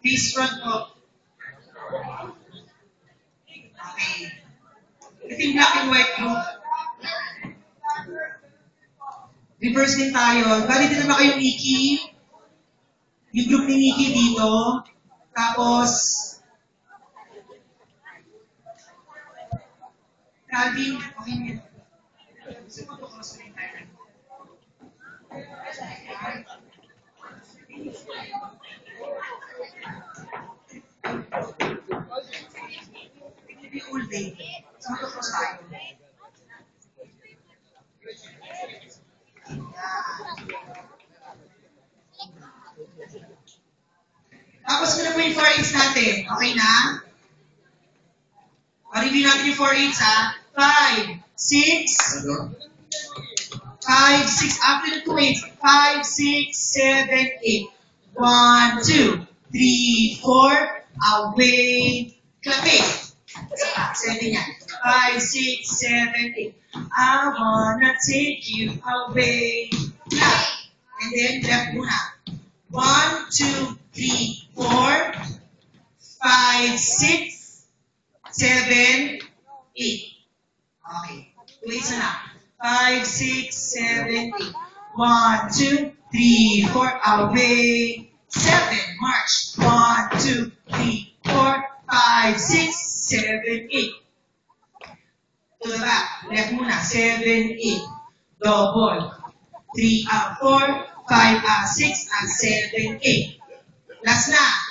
Face front po. Okay. Ito yung black and white group. Reverse din tayo. Bali din naman kayong Nikki. Yung group ni Nikki dito. Tapos, Calvin, okay niya. Gusto mo ito cross rin tayo. Hindi all day. Gusto mo ito cross tayo. Tapos ko na po yung 4-8 natin. Okay na? Review natin yung 4-8 ha. 5, 6, 5, 6, after the 2 8, 5, 6, 7, 8. 1, 2, 3, 4, away, clapping. Saka, 7 yan. 5, 6, 7, 8. I wanna take you away. Clap. And then, left muna. 1, 2, 3, 4, 5, 6, 7, 8. Okay. Wait na. 5, 6, 7, 8. 1, 2, 3, 4. Away. 7. March. 1, 2, 3, 4, 5, 6, 7, 8. To the back. Left muna. 7, 8. Double. 3, 4, 5, 6, 7, 8. Last na.